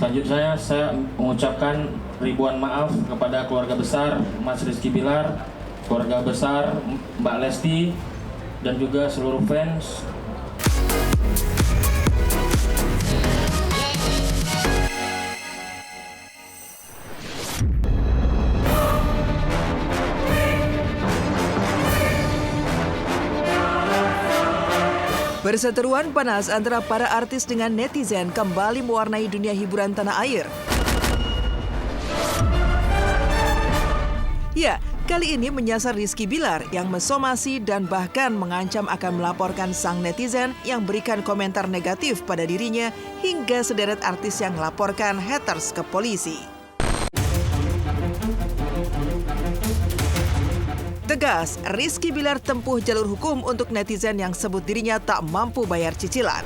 Selanjutnya saya mengucapkan ribuan maaf kepada keluarga besar Mas Rizky Bilar, keluarga besar Mbak Lesti, dan juga seluruh fans. Perseteruan panas antara para artis dengan netizen kembali mewarnai dunia hiburan tanah air. Ya, kali ini menyasar Rizky Bilar yang mensomasi dan bahkan mengancam akan melaporkan sang netizen yang berikan komentar negatif pada dirinya hingga sederet artis yang melaporkan haters ke polisi. Tegas, Rizky Bilar tempuh jalur hukum untuk netizen yang sebut dirinya tak mampu bayar cicilan.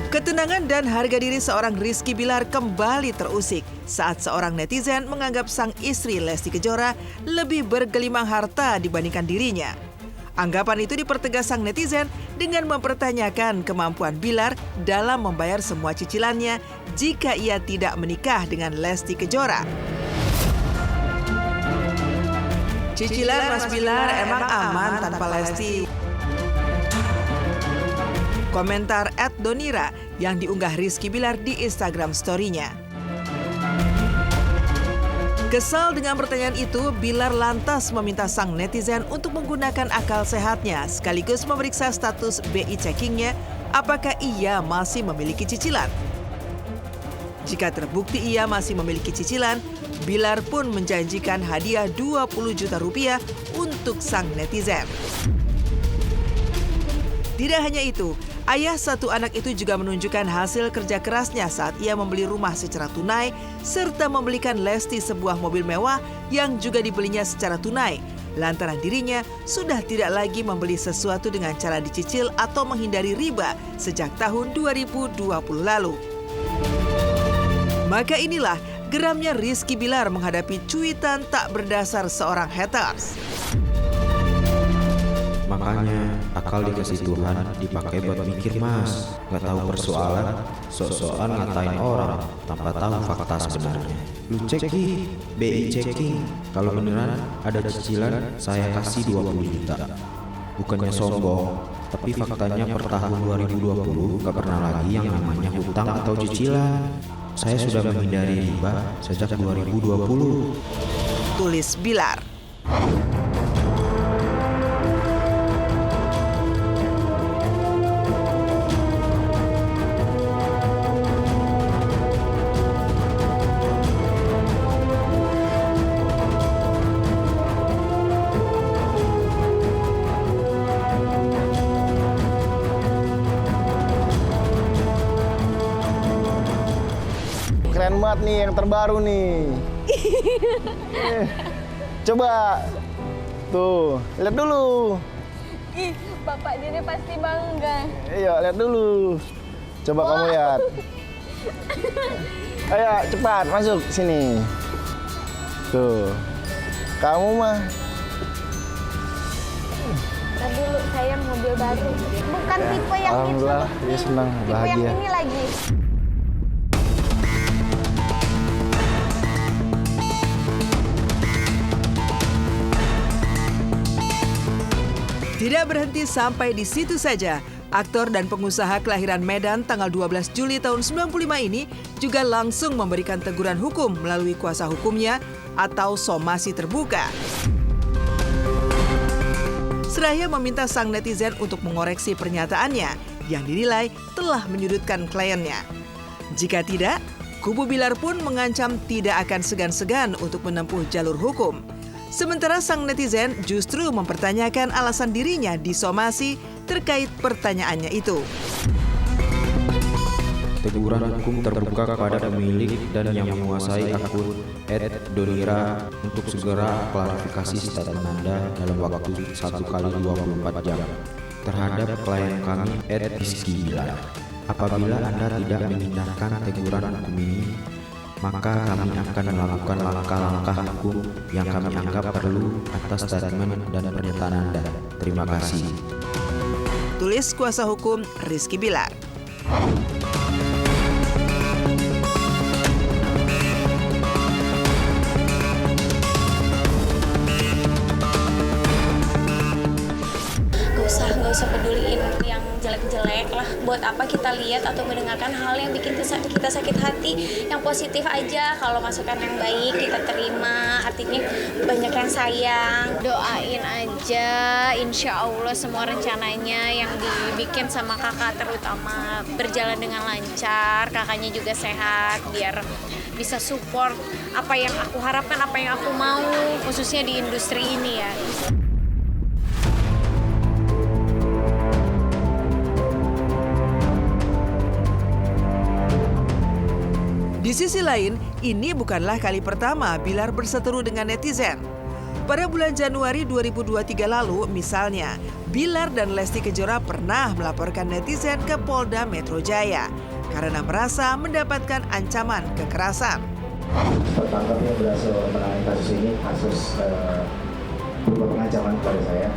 Ketenangan dan harga diri seorang Rizky Bilar kembali terusik saat seorang netizen menganggap sang istri Lesti Kejora lebih bergelimang harta dibandingkan dirinya. Anggapan itu dipertegas sang netizen dengan mempertanyakan kemampuan Bilar dalam membayar semua cicilannya jika ia tidak menikah dengan Lesti Kejora. Cicilan Mas Bilar emang aman tanpa Lesti. Komentar @donira yang diunggah Rizky Bilar di Instagram story-nya. Kesal dengan pertanyaan itu, Bilar lantas meminta sang netizen untuk menggunakan akal sehatnya sekaligus memeriksa status BI checkingnya apakah ia masih memiliki cicilan. Jika terbukti ia masih memiliki cicilan, Bilar pun menjanjikan hadiah 20 juta rupiah untuk sang netizen. Tidak hanya itu, ayah satu anak itu juga menunjukkan hasil kerja kerasnya saat ia membeli rumah secara tunai serta membelikan Lesti sebuah mobil mewah yang juga dibelinya secara tunai. Lantaran dirinya sudah tidak lagi membeli sesuatu dengan cara dicicil atau menghindari riba sejak tahun 2020 lalu. Maka inilah geramnya Rizky Bilar menghadapi cuitan tak berdasar seorang haters. Makanya akal dikasih Tuhan dipakai buat mikir mas. Gak tahu persoalan, sok-sokan ngatain orang tanpa tahu fakta sebenarnya. Lu ceki, BI checking. Kalau beneran ada cicilan, saya kasih 20 juta. Bukannya sombong, tapi faktanya per tahun 2020 gak pernah lagi yang namanya hutang atau cicilan. Saya sudah menghindari riba sejak 2020. Tulis Bilar. Keren banget nih yang terbaru nih. Coba. Tuh, lihat dulu. Ih, Bapak Dede pasti bangga. Iya, lihat dulu. Coba kamu lihat. Ayo, cepat masuk sini. Tuh. Kamu mah. Ntar dulu, saya mobil baru. Bukan tipe yang itu. Alhamdulillah, dia senang, Tipe bahagia. yang ini lagi. Tidak berhenti sampai di situ saja. Aktor dan pengusaha kelahiran Medan tanggal 12 Juli tahun 95 ini juga langsung memberikan teguran hukum melalui kuasa hukumnya atau somasi terbuka. Seraya meminta sang netizen untuk mengoreksi pernyataannya yang dinilai telah menyudutkan kliennya. Jika tidak, kubu Bilar pun mengancam tidak akan segan-segan untuk menempuh jalur hukum. Sementara sang netizen justru mempertanyakan alasan dirinya disomasi terkait pertanyaannya itu. Teguran hukum terbuka kepada pemilik dan yang menguasai akun @donira untuk segera klarifikasi statement Anda dalam waktu 1x24 jam terhadap klien kami @Rizky Bilar. Apabila Anda tidak mengindahkan teguran hukum ini, maka kami akan melakukan langkah-langkah hukum yang kami anggap perlu atas statement dan pernyataan Anda. Terima kasih. Tulis kuasa hukum Rizky Bilar. Gak usah peduliin yang jelek-jelek lah. Buat apa kita lihat atau mendengarkan hal yang bikin kita sakit hati. Yang positif aja, kalau masukan yang baik kita terima, artinya banyak yang sayang. Doain aja, insya Allah semua rencananya yang dibikin sama kakak terutama berjalan dengan lancar, kakaknya juga sehat, biar bisa support apa yang aku harapkan, apa yang aku mau, khususnya di industri ini ya. Di sisi lain, ini bukanlah kali pertama Bilar berseteru dengan netizen. Pada bulan Januari 2023 lalu, misalnya, Bilar dan Lesti Kejora pernah melaporkan netizen ke Polda Metro Jaya karena merasa mendapatkan ancaman kekerasan. Tertangkapnya berhasil menangani kasus ini, kasus berupa pengancaman kepada saya.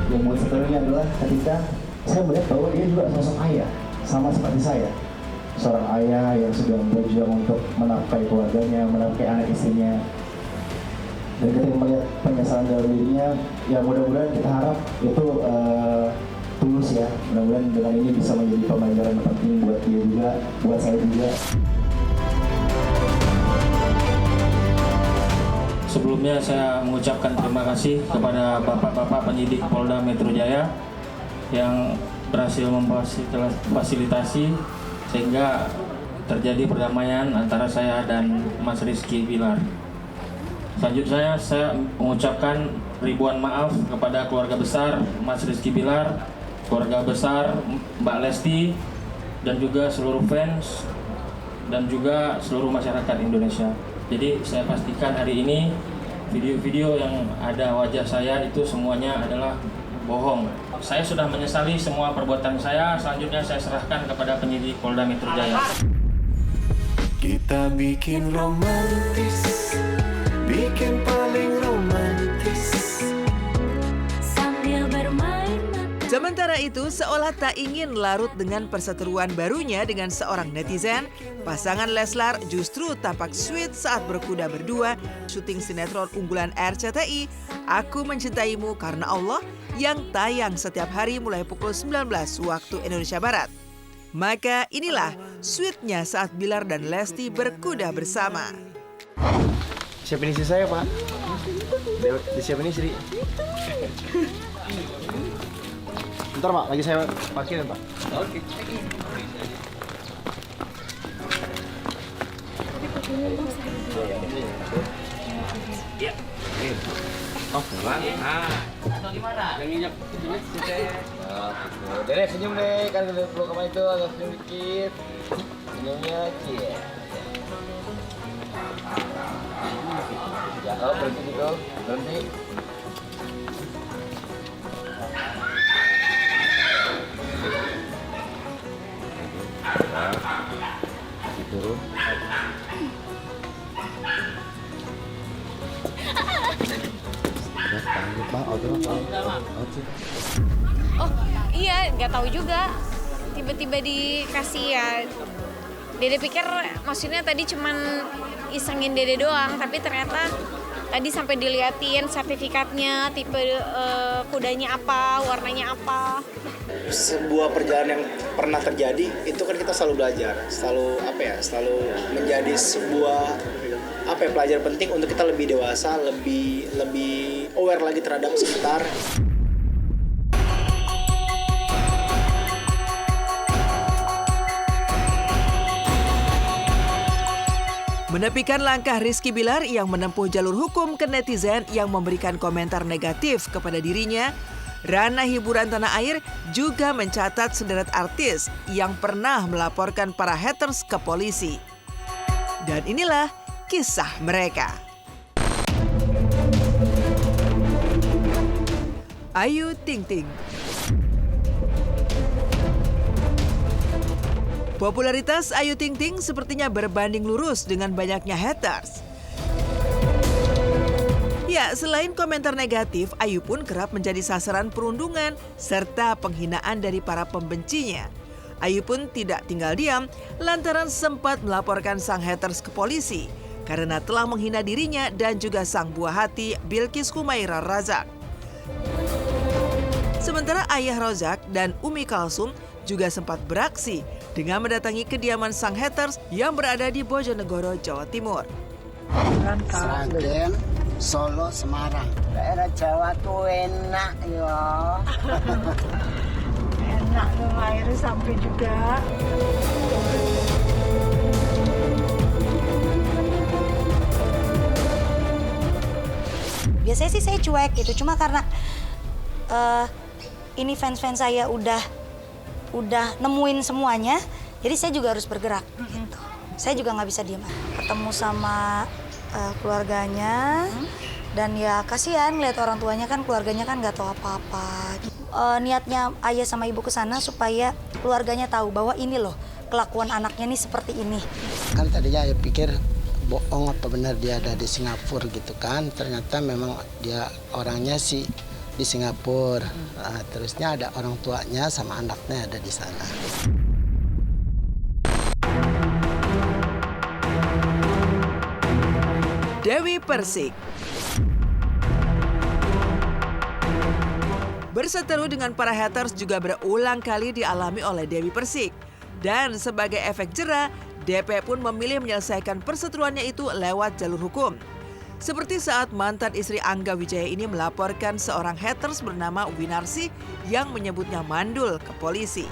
Yang membuat seterunya adalah ketika saya melihat bahwa dia juga sosok ayah, sama seperti saya. Seorang ayah yang sudah berjuang untuk menafkahi keluarganya, menafkahi anak istrinya. Dan ketika melihat penyesalan dalam dirinya, ya mudah-mudahan kita harap itu tulus ya. Mudah-mudahan dengan ini bisa menjadi pembelajaran penting buat dia juga, buat saya juga. Sebelumnya saya mengucapkan terima kasih kepada Bapak-Bapak penyidik Polda Metro Jaya yang berhasil memfasilitasi sehingga terjadi perdamaian antara saya dan Mas Rizky Bilar. Selanjutnya saya mengucapkan ribuan maaf kepada keluarga besar Mas Rizky Bilar, keluarga besar Mbak Lesti, dan juga seluruh fans dan juga seluruh masyarakat Indonesia. Jadi saya pastikan hari ini video-video yang ada wajah saya itu semuanya adalah bohong. Saya sudah menyesali semua perbuatan saya. Selanjutnya saya serahkan kepada penyidik Polda Metro Jaya. Kita bikin romantis, bikin paling romantis sambil bermain. Sementara itu, seolah tak ingin larut dengan perseteruan barunya dengan seorang netizen, pasangan Leslar justru tampak sweet saat berkuda berdua syuting sinetron unggulan RCTI, Aku Mencintaimu Karena Allah, yang tayang setiap hari mulai pukul 19 waktu Indonesia Barat. Maka inilah sweetnya saat Bilar dan Lesti berkuda bersama. Siapin istri saya, Pak. Disiapin istri. Bentar, Pak. Lagi saya parkirin, Pak. Oke. Ya. Oh, atau gimana? Yang injak Dede, senyum deh. Kan peluk kamu itu agak senyum dikit. Senyumnya, cie. Ya, oh, berhenti gitu. Berhenti. Turun. Oh iya, nggak tahu juga. Tiba-tiba dikasih ya. Dede pikir maksudnya tadi cuman isengin Dede doang, tapi ternyata tadi sampai diliatin sertifikatnya, tipe kudanya apa, warnanya apa. Sebuah perjalanan yang pernah terjadi itu kan kita selalu belajar, selalu menjadi sebuah pelajaran penting untuk kita lebih dewasa, lebih aware lagi terhadap sekitar. Menepikan langkah Rizky Bilar yang menempuh jalur hukum ke netizen yang memberikan komentar negatif kepada dirinya, ranah hiburan tanah air juga mencatat sederet artis yang pernah melaporkan para haters ke polisi. Dan inilah kisah mereka. Ayu Ting Ting. Popularitas Ayu Ting Ting sepertinya berbanding lurus dengan banyaknya haters. Ya, selain komentar negatif, Ayu pun kerap menjadi sasaran perundungan serta penghinaan dari para pembencinya. Ayu pun tidak tinggal diam lantaran sempat melaporkan sang haters ke polisi karena telah menghina dirinya dan juga sang buah hati Bilqis Humaira Razak. Sementara ayah Razak dan Umi Kalsum juga sempat beraksi dengan mendatangi kediaman sang haters yang berada di Bojonegoro, Jawa Timur. Sragen, Solo, Semarang. Daerah Jawa tuh enak ya. Enak tuh airnya sampai juga. Biasanya sih saya cuek gitu, cuma karena ini fans-fans saya udah nemuin semuanya, jadi saya juga harus bergerak gitu. Saya juga nggak bisa diam. Ketemu sama keluarganya dan ya kasihan lihat orang tuanya kan, keluarganya kan nggak tahu apa-apa. Niatnya ayah sama ibu ke sana supaya keluarganya tahu bahwa ini loh kelakuan anaknya nih seperti ini. Kan tadinya ya pikir bohong apa benar dia ada di Singapura gitu kan. Ternyata memang dia orangnya sih di Singapura. Terusnya ada orang tuanya sama anaknya ada di sana. Dewi Persik berseteru dengan para haters juga berulang kali dialami oleh Dewi Persik. Dan sebagai efek jera, DP pun memilih menyelesaikan perseteruannya itu lewat jalur hukum. Seperti saat mantan istri Angga Wijaya ini melaporkan seorang haters bernama Winarsi yang menyebutnya mandul ke polisi.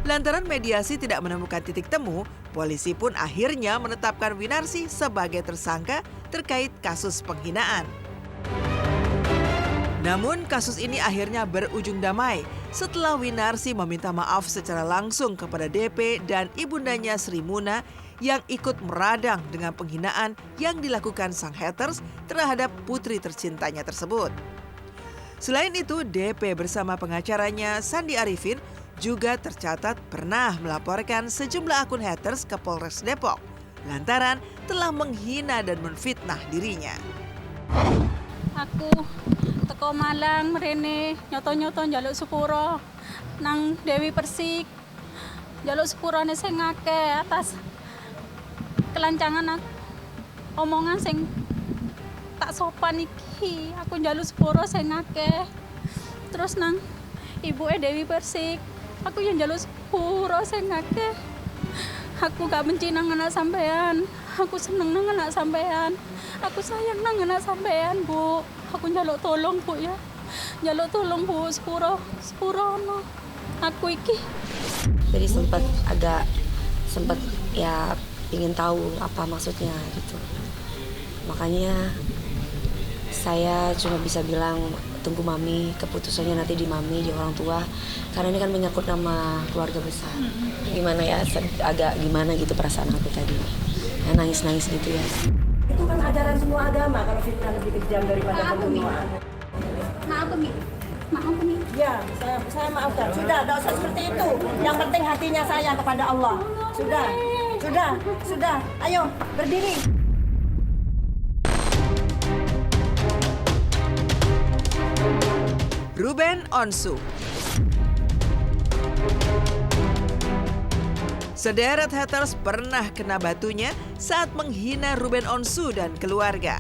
Lantaran mediasi tidak menemukan titik temu, polisi pun akhirnya menetapkan Winarsi sebagai tersangka terkait kasus penghinaan. Namun kasus ini akhirnya berujung damai setelah Winarsi meminta maaf secara langsung kepada DP dan ibundanya Sri Muna yang ikut meradang dengan penghinaan yang dilakukan sang haters terhadap putri tercintanya tersebut. Selain itu, DP bersama pengacaranya Sandi Arifin juga tercatat pernah melaporkan sejumlah akun haters ke Polres Depok lantaran telah menghina dan menfitnah dirinya. Aku teko Malang mrene nyoto-nyoto njaluk sepuro nang Dewi Persik. Njaluk sepurone sing akeh atas kelancangan omongan sing tak sopan iki. Aku njaluk sepuro sing akeh. Terus nang ibuke Dewi Persik, aku yang njaluk sepuro sing akeh. Aku gak benci nang anak sampean. Aku seneng nang anak sampean. Aku sayang nang anak sampean, Bu. Aku njaluk tolong, Bu ya. Njaluk tolong, Bu, sepuro no. Aku iki. Jadi sempat ya ingin tahu apa maksudnya gitu. Makanya saya cuma bisa bilang tunggu Mami, keputusannya nanti di Mami, di orang tua. Karena ini kan menyangkut nama keluarga besar. Gimana ya, agak gimana gitu perasaan aku tadi. Ya, nangis-nangis gitu ya. Itu kan ajaran semua agama kalau fitnah lebih kejam daripada pembunuhan. Maaf, Mi. Maaf, Mi. Ya, saya maafkan. Sudah, tidak usah seperti itu. Yang penting hatinya saya kepada Allah. Sudah. Ayo, berdiri. Ruben Onsu. Sederet haters pernah kena batunya saat menghina Ruben Onsu dan keluarga.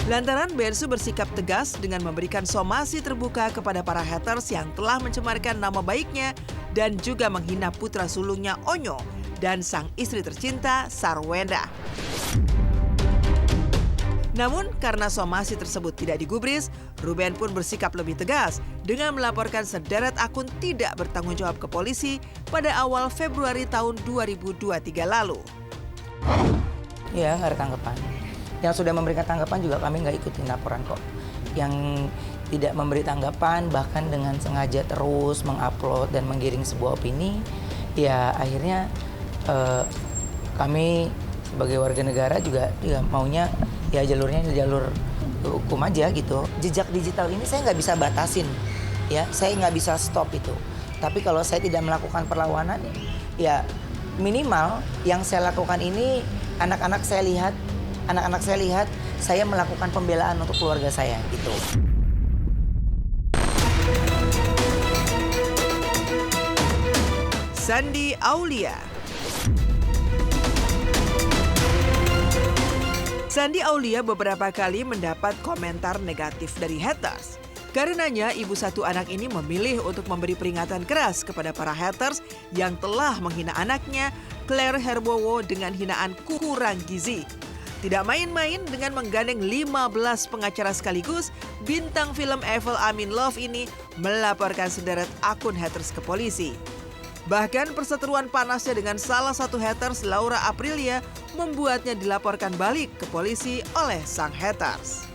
Lantaran Bensu bersikap tegas dengan memberikan somasi terbuka kepada para haters yang telah mencemarkan nama baiknya dan juga menghina putra sulungnya Onyo dan sang istri tercinta Sarwenda. Namun karena somasi tersebut tidak digubris, Ruben pun bersikap lebih tegas dengan melaporkan sederet akun tidak bertanggung jawab ke polisi pada awal Februari tahun 2023 lalu. Ya, nggak ada tanggapan. Yang sudah memberikan tanggapan juga kami nggak ikutin laporan kok. Yang tidak memberi tanggapan bahkan dengan sengaja terus mengupload dan menggiring sebuah opini, ya akhirnya kami sebagai warga negara juga maunya ya jalurnya jalur hukum aja gitu. Jejak digital ini saya nggak bisa batasin, ya saya nggak bisa stop itu. Tapi kalau saya tidak melakukan perlawanan, ya minimal yang saya lakukan ini anak-anak saya lihat anak-anak saya lihat saya melakukan pembelaan untuk keluarga saya gitu. Sandi Aulia. Sandi Aulia beberapa kali mendapat komentar negatif dari haters. Karenanya, ibu satu anak ini memilih untuk memberi peringatan keras kepada para haters yang telah menghina anaknya, Claire Herbowo, dengan hinaan kurang gizi. Tidak main-main dengan menggandeng 15 pengacara sekaligus, bintang film Evel Amin Love ini melaporkan sederet akun haters ke polisi. Bahkan perseteruan panasnya dengan salah satu haters, Laura Aprilia, membuatnya dilaporkan balik ke polisi oleh sang haters.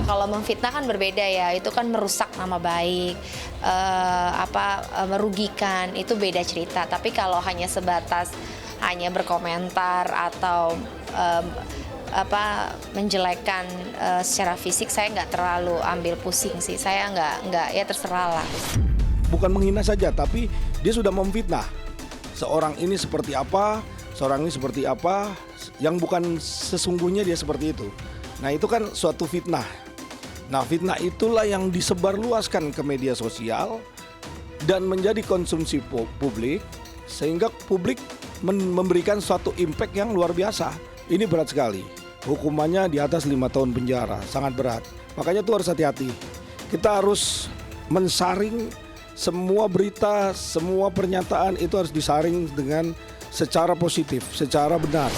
Kalau memfitnah kan berbeda ya, itu kan merusak nama baik, merugikan, itu beda cerita. Tapi kalau hanya sebatas hanya berkomentar atau menjelekkan secara fisik, saya nggak terlalu ambil pusing sih. Saya nggak ya terserah lah. Bukan menghina saja, tapi dia sudah memfitnah. Seorang ini seperti apa, seorang ini seperti apa, yang bukan sesungguhnya dia seperti itu. Nah itu kan suatu fitnah. Nah fitnah itulah yang disebarluaskan ke media sosial dan menjadi konsumsi publik, sehingga publik memberikan suatu impact yang luar biasa. Ini berat sekali. Hukumannya di atas 5 tahun penjara, sangat berat. Makanya itu harus hati-hati. Kita harus mensaring semua berita, semua pernyataan itu harus disaring dengan secara positif, secara benar.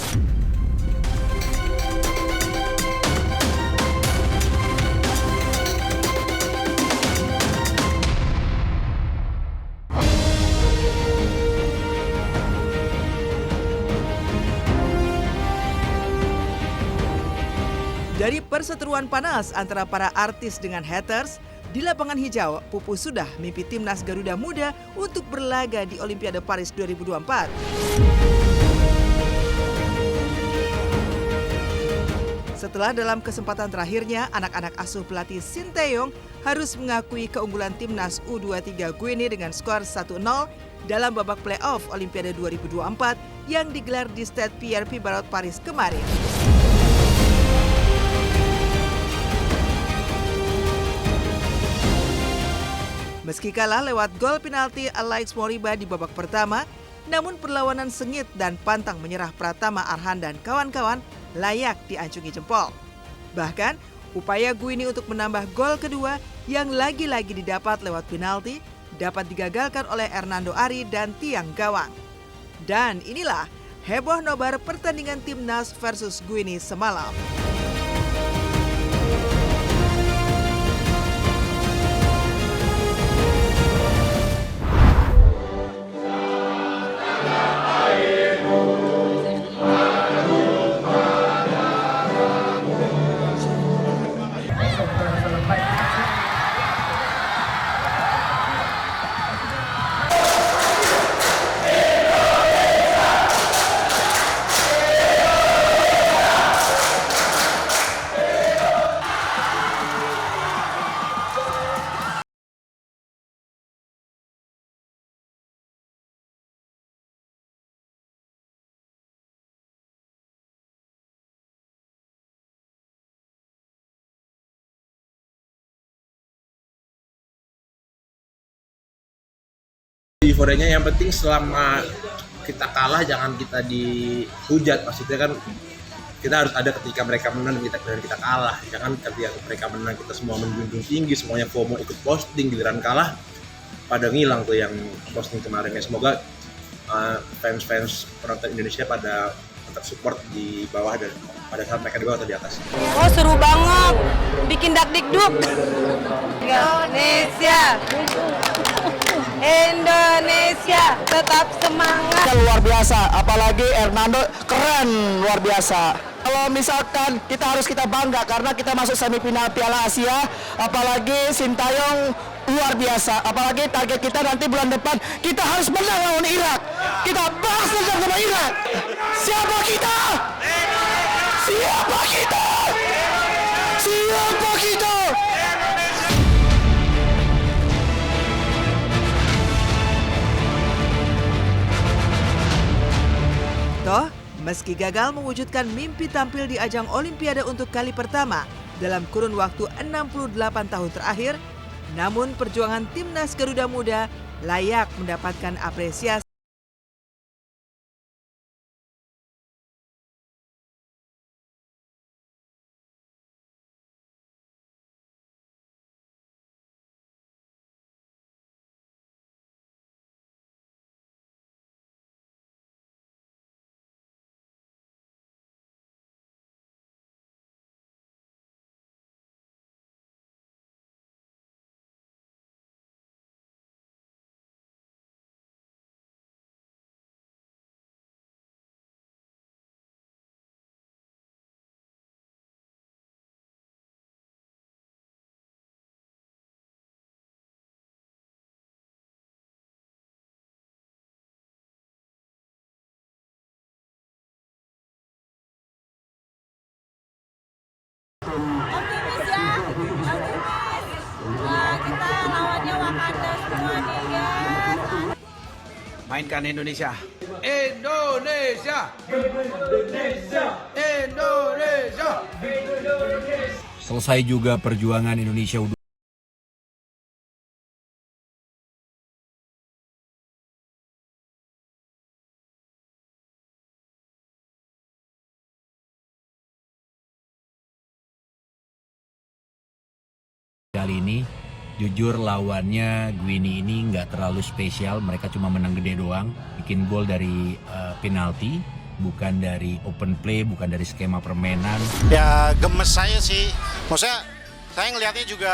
Dari perseteruan panas antara para artis dengan haters, di lapangan hijau, Pupus sudah mimpi timnas Garuda Muda untuk berlaga di Olimpiade Paris 2024. Setelah dalam kesempatan terakhirnya, anak-anak asuh pelatih Sinteyong harus mengakui keunggulan timnas U23 Guinea dengan skor 1-0 dalam babak playoff Olimpiade 2024 yang digelar di Stade Pierre Pibarot Paris kemarin. Meski kalah lewat gol penalti Alex Moriba di babak pertama, namun perlawanan sengit dan pantang menyerah Pratama Arhan dan kawan-kawan layak diacungi jempol. Bahkan, upaya Guinea untuk menambah gol kedua yang lagi-lagi didapat lewat penalti dapat digagalkan oleh Hernando Ari dan tiang gawang. Dan inilah heboh nobar pertandingan timnas versus Guinea semalam. Euforianya yang penting selama kita kalah jangan kita dihujat, maksudnya kan kita harus ada ketika mereka menang dan kita kalah, jangan ketika mereka menang kita semua menjunjung tinggi, semuanya FOMO ikut posting, giliran kalah pada ngilang tuh yang posting kemarin. Ya semoga fans penonton Indonesia pada tetap support di bawah dan pada saat mereka di bawah atau di atas. Oh seru banget, bikin dakdikduk. Indonesia tetap semangat. Luar biasa, apalagi Hernando keren, luar biasa. Kalau misalkan kita bangga karena kita masuk semifinal Piala Asia, apalagi Sintayong luar biasa. Apalagi target kita nanti bulan depan kita harus menang lawan Irak. Kita balas dendam sama Irak. Siapa kita? Siapa kita? Siapa kita? Toh, Meski gagal mewujudkan mimpi tampil di ajang Olimpiade untuk kali pertama dalam kurun waktu 68 tahun terakhir, namun perjuangan timnas Garuda Muda layak mendapatkan apresiasi. Optimis ya, optimis. Kita lawannya Wakanda semua nih guys. Mainkan Indonesia. Indonesia. Indonesia. Indonesia. Selesai juga perjuangan Indonesia kali ini. Jujur lawannya Guinea ini nggak terlalu spesial, mereka cuma menang gede doang, bikin gol dari penalti, bukan dari open play, bukan dari skema permainan. Ya gemes saya sih, maksudnya saya ngelihatnya juga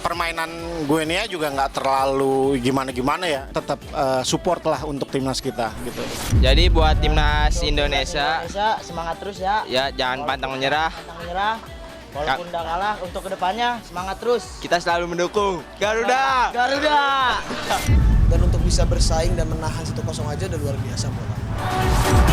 permainan Guinea juga nggak terlalu gimana-gimana ya, tetap support lah untuk timnas kita gitu. Jadi buat timnas Indonesia semangat terus ya. Ya jangan pantang menyerah. Walaupun udah kalah, untuk kedepannya semangat terus. Kita selalu mendukung Garuda. Garuda. Dan untuk bisa bersaing dan menahan 1-0 aja udah luar biasa buat aku.